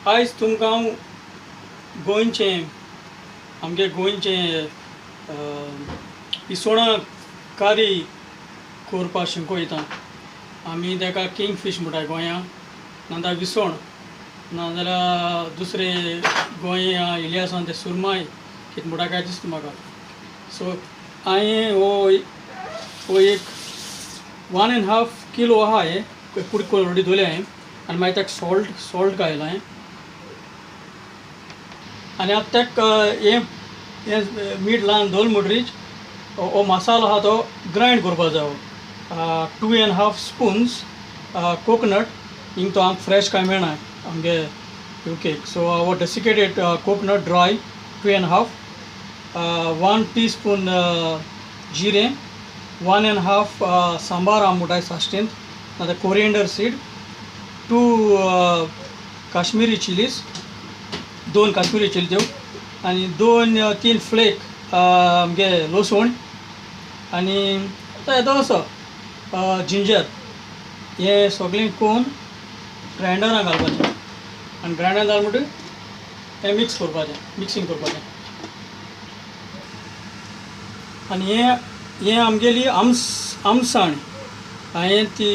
आयज तुमकां हांव गोंयचें आमगे गोंयचें इसवणां कारी करपा शिकोयता. आमी ताका किंग फीश म्हणटात गोंयां, नाजाल्यार विसवण, नाजाल्यार दुसरे गोंया इलियासान ते सुरमाय कितें म्हणटा काय दिसता म्हाका. सो हांवें हो एक 1.5 किलो आहा हे पुडी करून दवरल्या हांवें, आनी मागीर ताका सॉल्ट घायला हांवें. आनी आतां ताका हें मीठ लावन दवरलें म्हणटरीच हो मसालो आहा तो ग्रायंड करपा जायो. 2.5 स्पून्स कोकोनट, हिंग तो आमकां फ्रेश कांय मेळना आमगे युकेक. सो हो डेसिकेटेड कोकोनट ड्राय 2.5, 1 टीस्पून जिरें, 1.5 सांबार आम म्हणटाय साश्टींत, नाजाल्यार coriander seed, 2 Kashmiri chillies, 2 Kashmiri chilli त्यो, आनी 2-3 फ्लेक आमगे लसूण, आनी येदो असो जिंजर. हें सगळें करून ग्रायंडरान घालपाचें, आनी ग्रायंडर जालें म्हणटकीर हें मिक्सींग करपाचें. आनी हें आमगेली आमसाण हांवें ती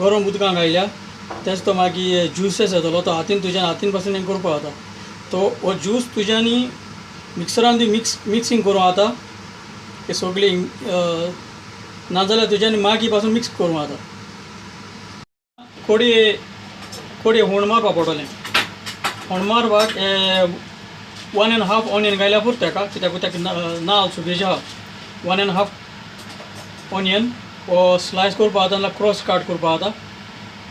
गरम उदकान घायल्या. तेच तो मागीर ज्युसेस येतलो तो तुज्या हातीन पासून हें करपा जाता. तो हो ज्यूस तुज्यांनी मिक्सरान मिक्सिंग करूं जाता. हे सगळी नाजाल्यार तुज्यांनी मागीर पासून मिक्स करूं जाता. कोडये हुण मारपा पडटलें. हुण मारपाक 1.5 ऑनियन घायल्यार पुरो ताका, कित्याक नाल्ल सुबेज आहा. 1.5 ऑनियन हो स्लायस करपा जाता, नाजाल्यार क्रॉस काट करपा जाता.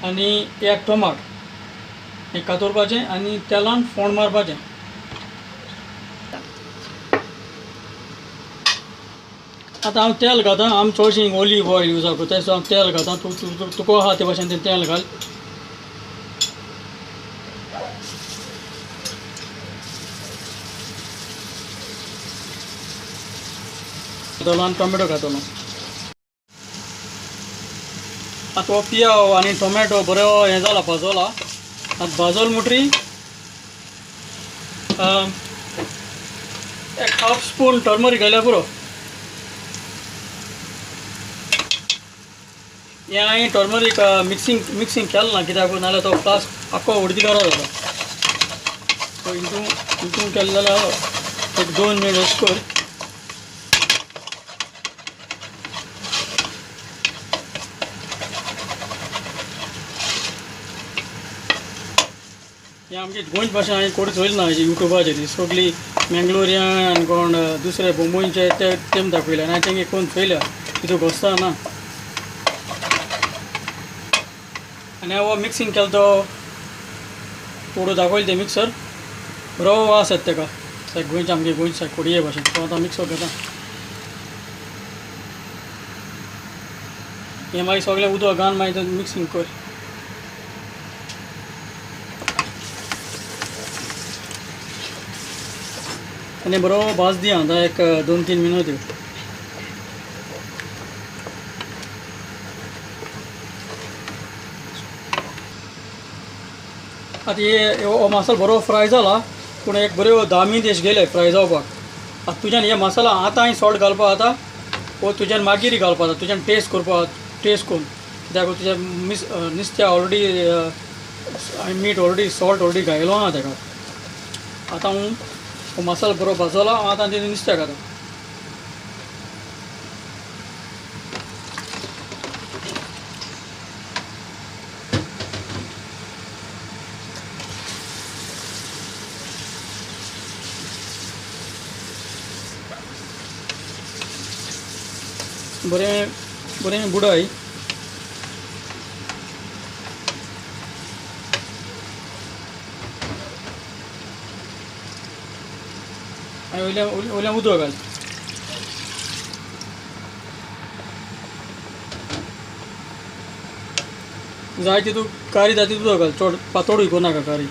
आनी 1 टोमाट हें कातरपाचें आनी तेलान फोंड मारपाचें. आतां हांव तेल घालता. आमी चडशीं ऑलीव ऑयल यूज करता, तें हांव तेल घालता. तुका आहा ते भाशेन तें तेल घाल. आनी टोमॅटो घातलो. आतां हो पियाव आनी टोमॅटो बरो हें जाला, भाजला. आतां भाजल म्हणटरी 1/2 स्पून टर्मरीक घायल्यार पुरो. हें हांवें टर्मरीक मिक्सिंग केलें ना, कित्याक नाजाल्यार तो फ्लास्क आख्खो उडतीकारा जाता. सो हितून केलें जाल्यार 1-2 मिनट अशें कर. हें आमगे गोंयचे भाशेन हांवें कोणी चोयलें ना युट्यूबाचेर. ती सगळीं मँगलोरियन आनी कोण दुसरे बोंबयचे तेम दाखयल्या, आनी हांवें तेंगे कोण चोयल्या, तितून घोस्ता ना. आनी हांव मिक्सिंग केलो तो थोडो दाखयलो तें मिक्सर. बरो वास येता ताका गोंयचे आमगे गोंयचे कोडये भाशेन. तो आतां मिक्सर घेता. हें मागीर सगळें उदक घालून मागीर मिक्सिंग कर. आनी बरो भाज दी आतां 1-2-3 मिनट. आतां हो मसालो बरो फ्राय जाला, पूण एक बऱ्यो 10 मिनट अशें गेले फ्राय जावपाक. आतां तुज्यान हे मसाला आतां हांवें सॉल्ट घालपा जाता, वो तुज्यान मागीर घालपा जाता. तुज्यान टेस्ट करपा टेस्ट करून, कित्याक तुज्या नुस्त्या ऑलरेडी हांवें मीठ ऑलरेडी सॉल्ट ऑलरेडी घायलो आहा ताका. आतां हो मसालो बरो भाजला. हांव आतां तें नुस्त्याक घालता. बरें बुडाय. आनी वयल्यान उदक घाल. जाय तितू कारी जाय तितू उदक घाल. चड पातळूय करूं नाका कारी.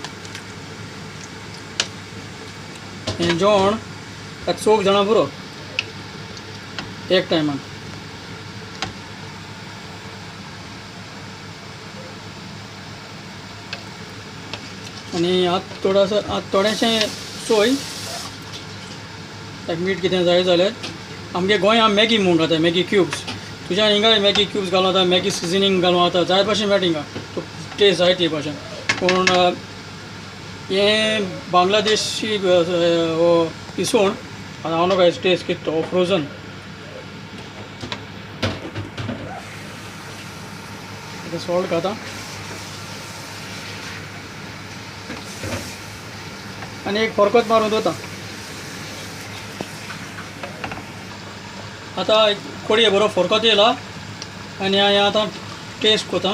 हें जेवण 4 जाणां पुरो एक टायमान. आनी आतां थोडेंशें सोय ताका मीठ कितें जाय जाल्यार आमगे गोंयांत मॅगी म्हणून खाता मॅगी क्युब्स तुज्यान हिंगा मॅगी क्युब्स घालूं जाता मॅगी सिजनींग घालूं जाता जाय भशेन मेळटा हिंगा तो टेस्ट जाय ते भशेन पूण हें बांगलादेशी हो इसवण आतां हांव नाका टेस्ट कितें तो फ्रोजन सॉल्ट खाता आनी एक फरकोत मारून दवरता आतां कोडये बरो फरकोत येयला आनी हांवें आतां टेस्ट कोता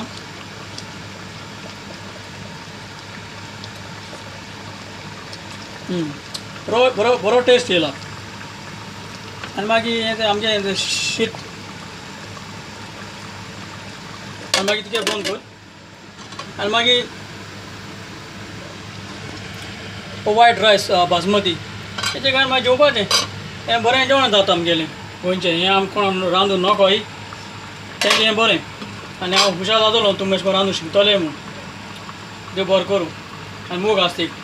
बरो बरो बरो टेस्ट येयला आनी मागीर हें आमचें शीत आनी मागीर तिके बंद कर आनी मागीर वायट रायस बासमती तेजे कारण मागीर जेवपाचें हें बरें जेवण जाता आमगेलें गोंयचें हें आमकां कोण रांदून नोकोय तेंचें हें बरें आनी हांव हुशार जातलो तुमी अशें करून रांदूंक शिकतलें म्हूण देव बरें करूं आनी मोग आसता